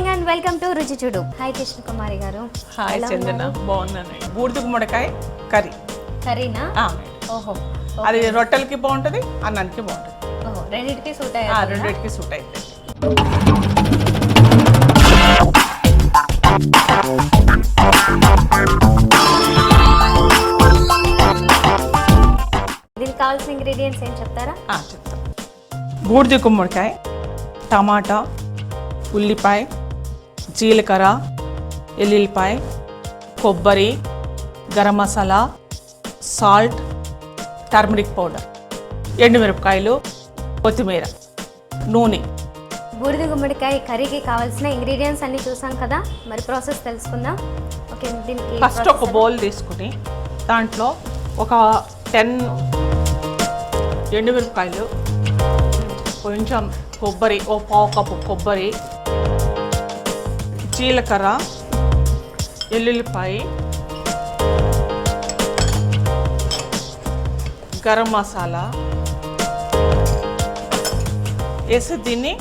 Morning and welcome to రుచి చూడు. Hi Krishna కుమారి గారు. హాయ్ చందన, బాగున్నాను. బూడిద గుమ్మడికాయ కర్రీనా? ఓహో, అది రొట్టెలకి బాగుంటుంది, అన్నానికి బాగుంటుంది. ఓహో, రెండింటికి సూట్ అయ్యాయి. రెండింటికి సూట్ అవుతుంది. దీనికి కావాల్సిన ఇంగ్రీడియంట్స్ ఏం చెప్తారా? చెప్తాను. బూడిద గుమ్మడికాయ, టమాటా, ఉల్లిపాయ, జీలకర్ర, ఎల్లుల్లిపాయ, కొబ్బరి, garam masala, salt, turmeric powder, ఎండుమిరపకాయలు, కొత్తిమీర, నూనె. బూడిద గుమ్మడికాయ కర్రీకి కావాల్సిన ఇంగ్రీడియంట్స్ అన్ని చూసాం కదా, మరి ప్రాసెస్ తెలుసుకుందాం. ఓకే, దీనికి ఫస్ట్ ఒక బౌల్ తీసుకుని దాంట్లో ఒక 10 ఎండుమిరపకాయలు, కొంచెం కొబ్బరి, ఓ పావు కప్పు కొబ్బరి, జీలకర్ర, ఎల్లుల్లిపాయ, గరం మసాలా వేసి దీన్ని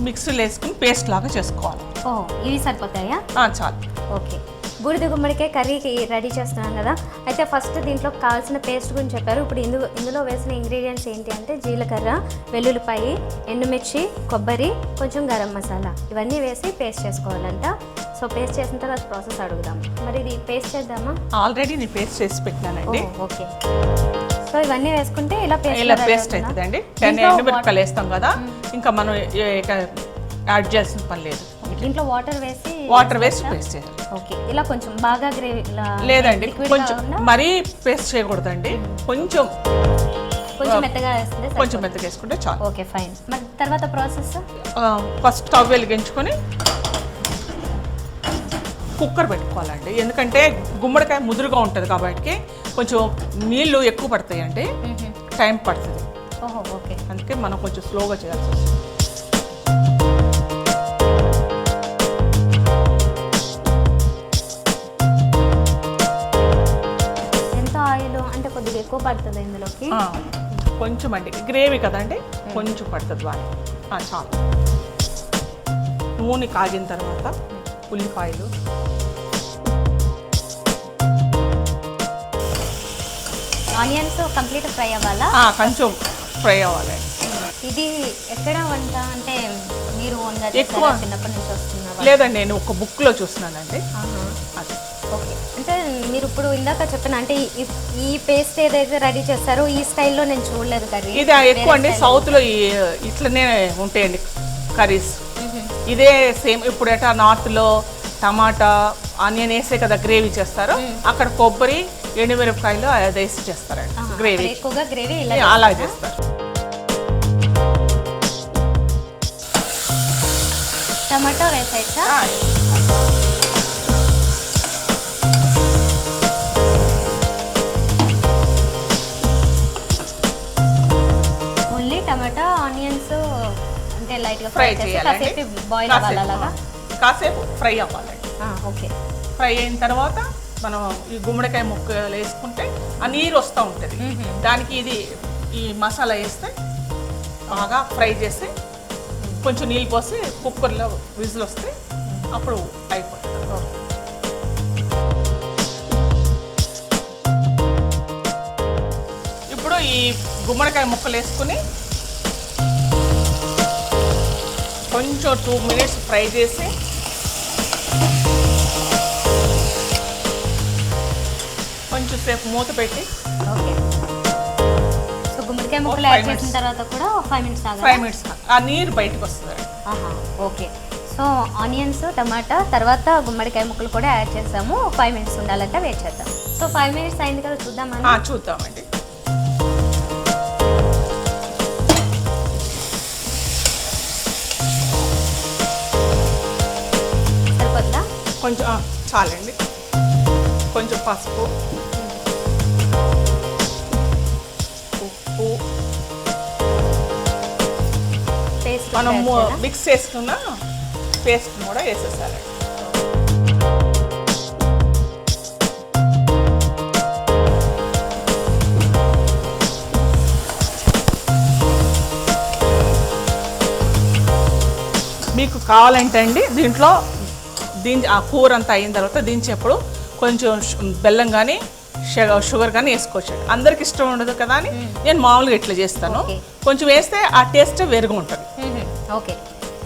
మిక్సీలో వేసుకుని పేస్ట్ లాగా చేసుకోవాలి. ఇవి సరిపోతాయా? చాలు. ఓకే, బూడిద గుమ్మడికాయ కర్రీకి రెడీ చేస్తున్నాం కదా. అయితే ఫస్ట్ దీంట్లో కావాల్సిన పేస్ట్ గురించి చెప్పారు. ఇప్పుడు ఇందులో వేసిన ఇంగ్రీడియంట్స్ ఏంటి అంటే జీలకర్ర, వెల్లుల్లిపాయ, ఎండుమిర్చి, కొబ్బరి, కొంచెం గరం మసాలా, ఇవన్నీ వేసి పేస్ట్ చేసుకోవాలంట. సో పేస్ట్ చేసిన తర్వాత ప్రాసెస్ అడుగుదాం. మరి ఇది పేస్ట్ చేద్దామా? ఆల్రెడీ నేను పేస్ట్ చేసి పెట్టినానండి. ఓకే, సో ఇవన్నీ వేసుకుంటే ఇలా పేస్ట్ అవుతుందండి. 10 ఎండుమిరపకాయలు వేస్తాం కదా, ఇంకా మనం యాడ్ చేయాల్సిన పని లేదు. దీంట్లో వాటర్ వేసి పేస్ట్ చేయాలి. ఓకే, ఇలా కొంచెం బాగా గ్రేవీ లేదండి, కొంచెం మరీ పేస్ట్ చేయకూడదండి. కొంచెం మెత్తగా వేస్తే కొంచెం మెత్తగా వేసుకుంటే చాలు. Okay, fine. మరి తర్వాత ప్రాసెస్, ఫస్ట్ స్టవ్ వెలిగించుకొని కుక్కర్ పెట్టుకోవాలండి. ఎందుకంటే గుమ్మడికాయ ముదురుగా ఉంటుంది కాబట్టి కొంచెం నీళ్ళు ఎక్కువ పడతాయండి, టైం పడుతుంది. ఓహో, ఓకే. అందుకే మనం కొంచెం స్లోగా చేయాల్సి వస్తుంది. ఎంత ఆయిల్ అంటే కొద్దిగా ఎక్కువ పడుతుంది ఇందులోకి? కొంచెం అండి, గ్రేవీ కదండి, కొంచెం పడుతుంది వాడి. చాలు. నూనె కాగిన తర్వాత ఉల్లిపాయలు, ఆనియన్స్ కంప్లీట్ ఫ్రై అవ్వాలా? కొంచెం ఫ్రై అవ్వాలి. ఇది ఎక్కడ వంట అంటే మీరు ఎక్కువ చిన్నప్పటి నుంచి వస్తున్నారు? లేదండి, నేను ఒక బుక్లో చూస్తున్నానండి. ఓకే, అంటే మీరు ఇప్పుడు ఇందాక చెప్పిన అంటే ఈ పేస్ట్ ఏదైతే రెడీ చేస్తారో ఈ స్టైల్లో నేను చూడలేదు కర్రీ. ఇది ఎక్కువ అండి సౌత్లో ఇట్లనే ఉంటాయండి కర్రీస్. ఇదే సేమ్. ఇప్పుడు ఎట్లా నార్త్లో టమాటా, ఆనియన్ వేసే కదా గ్రేవీ చేస్తారు, అక్కడ కొబ్బరి, ఎండుమిరపకాయలు అది వేసి చేస్తారండి గ్రేవీ. ఎక్కువగా గ్రేవీ అలా చేస్తారు. టమాటో వేసేయచ్చా? ఓన్లీ టమాటా, ఆనియన్స్ అంటే లైట్గా ఫ్రై చేయాలి. కాసేపు బాయిల్ అవ్వాలి, అలాగా కాసేపు ఫ్రై అవ్వాలండి. ఓకే, ఫ్రై అయిన తర్వాత మనం ఈ గుమ్మడికాయ ముక్కలు వేసుకుంటే ఆ నీరు వస్తూ ఉంటుంది. దానికి ఈ మసాలా వేస్తే బాగా ఫ్రై చేసి కొంచెం నీళ్ళు పోసి కుక్కర్లో విజిల్ వస్తే అప్పుడు అయిపోతుంది. ఇప్పుడు ఈ గుమ్మడికాయ ముక్కలు వేసుకుని కొంచెం 2 మినిట్స్ ఫ్రై చేసి కొంచెం సేపు మూత పెట్టి ఓకే. సో గుమ్మడికాయ ముక్కలు యాడ్ చేసిన తర్వాత కూడా 5 మినిట్స్ 5 మినిట్స్ ఆ నీరు బయటకు వస్తుంది. ఓకే, సో ఆనియన్స్, టమాటా తర్వాత గుమ్మడికాయ ముక్కలు కూడా యాడ్ చేసాము. 5 మినిట్స్ ఉండాలంటే వెయిట్ చేద్దాం. సో 5 మినిట్స్ అయింది కదా, చూద్దామా? చూద్దామండి. సరిపోతుందా? కొంచెం చాలండి. కొంచెం పసుపు, ఉప్పు, పేస్ట్ మనం మిక్స్ చేసుకున్న పేస్ట్ కూడా వేసేసారండి. మీకు కావాలంటే అండి దీంట్లో ఆ కూర అంతా అయిన తర్వాత దించేప్పుడు కొంచెం బెల్లం కానీ షుగర్ కానీ వేసుకోవచ్చు. అందరికి ఇష్టం ఉండదు కదా అని నేను మామూలుగా ఇట్లా చేస్తాను. కొంచెం వేస్తే ఆ టేస్ట్ వేరుగా ఉంటుంది. ఓకే,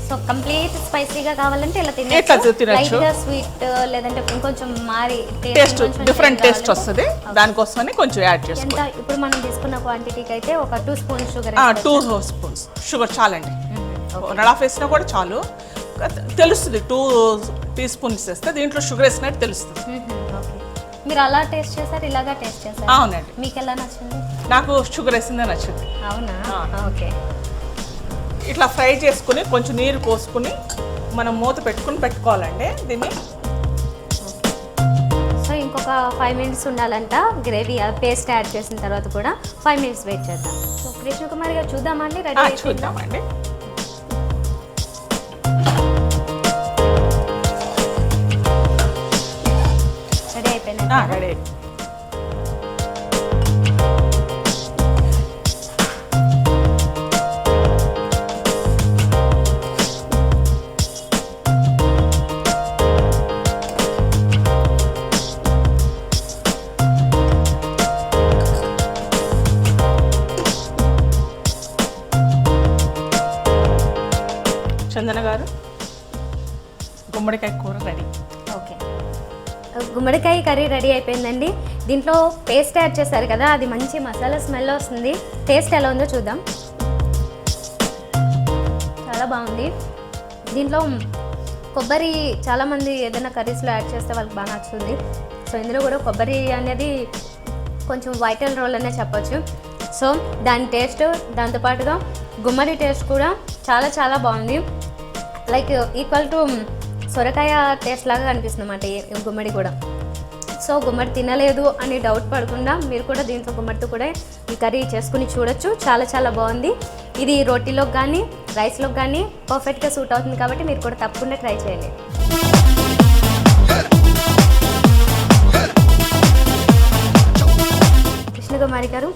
సో కంప్లీట్ స్పైసీగా కావాలంటే ఇలా ఇట్లా తినచ్చు. లైట్గా స్వీట్ లేదంటే ఇంకొంచెం మారి టేస్ట్ డిఫరెంట్ టేస్ట్ వస్తుంది. దానికోసమని కొంచెం యాడ్ చేసుకోవాలి. ఇప్పుడు మనం తీసుకున్న క్వాంటిటీకి అయితే ఒక 2 స్పూన్స్ షుగర్ 2 స్పూన్స్ షుగర్ చాలండి. 1.5 వేసినా కూడా చాలు. తెలుస్తుంది 2 టీ స్పూన్స్ వేస్తే దీంట్లో షుగర్ వేసినట్టు తెలుస్తుంది. మీరు అలా టేస్ట్ చేశారు, ఇలాగా టేస్ట్ చేశారు? అవునండి. మీకు ఎలా నచ్చింది? నాకు షుగర్ వేసిందే నచ్చింది. అవునా? ఓకే. ఇట్లా ఫ్రై చేసుకుని కొంచెం నీరు పోసుకుని మనం మూత పెట్టుకోవాలండి దీన్ని. సో ఇంకొక 5 మినిట్స్ ఉండాలంట గ్రేవీ పేస్ట్ యాడ్ చేసిన తర్వాత కూడా 5 మినిట్స్ వెయిట్ చేద్దాం. సో కృష్ణ కుమార్ గారు చూద్దామండి, రెడీ చూద్దామండి. రెడీ అయిపోయినా? రెడీ. చందన గారు, గుమ్మడికాయ కూర రెడీ. ఓకే, గుమ్మడికాయ కర్రీ రెడీ అయిపోయిందండి. దీంట్లో పేస్ట్ యాడ్ చేశారు కదా, అది మంచి మసాలా స్మెల్ వస్తుంది. టేస్ట్ ఎలా ఉందో చూద్దాం. చాలా బాగుంది. దీంట్లో కొబ్బరి చాలామంది ఏదైనా కర్రీస్లో యాడ్ చేస్తే వాళ్ళకి బాగా నచ్చుతుంది. సో ఇందులో కూడా కొబ్బరి అనేది కొంచెం వైటల్ రోల్ అనే చెప్పొచ్చు. సో దాని టేస్ట్, దాంతోపాటుగా గుమ్మడి టేస్ట్ కూడా చాలా చాలా బాగుంది. లైక్ ఈక్వల్ టు సొరకాయ టేస్ట్ లాగా కనిపిస్తుంది అన్నమాట గుమ్మడి కూడా. సో గుమ్మడి తినలేదు అని డౌట్ పడకుండా మీరు కూడా దీంతో గుమ్మడితో కూడా ఈ కర్రీ చేసుకుని చూడొచ్చు. చాలా చాలా బాగుంది. ఇది రోటీలోకి కానీ రైస్లోకి కానీ పర్ఫెక్ట్గా సూట్ అవుతుంది కాబట్టి మీరు కూడా తప్పకుండా ట్రై చేయండి. కృష్ణకుమారి గారు,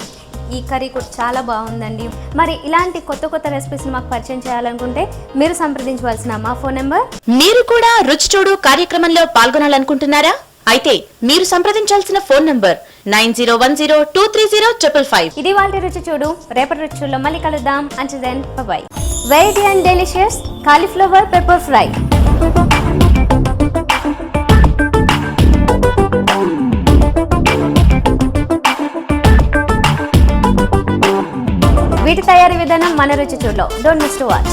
ఈ కర్రీ కూడా చాలా బాగుందండి. మరి ఇలాంటి కొత్త కొత్త రెసిపీస్ మాకు పరిచయం చేయాలనుకుంటే మీరు సంప్రదించవలసిన మా ఫోన్ నెంబర్. మీరు కూడా రుచి చూడు కార్యక్రమంలో పాల్గొనాలనుకుంటున్నారా? అయితే మీరు సంప్రదించాల్సిన ఫోన్ నంబర్ 9010230555. ఇది వాళ్ళ రుచి చూడు. రేపటి రుచి చూడలో మళ్ళీ కలుద్దాం. Until then bye. Very and delicious cauliflower pepper fry. వీటి తయారీ విధానం మన రుచి చూడలో. Don't miss to watch.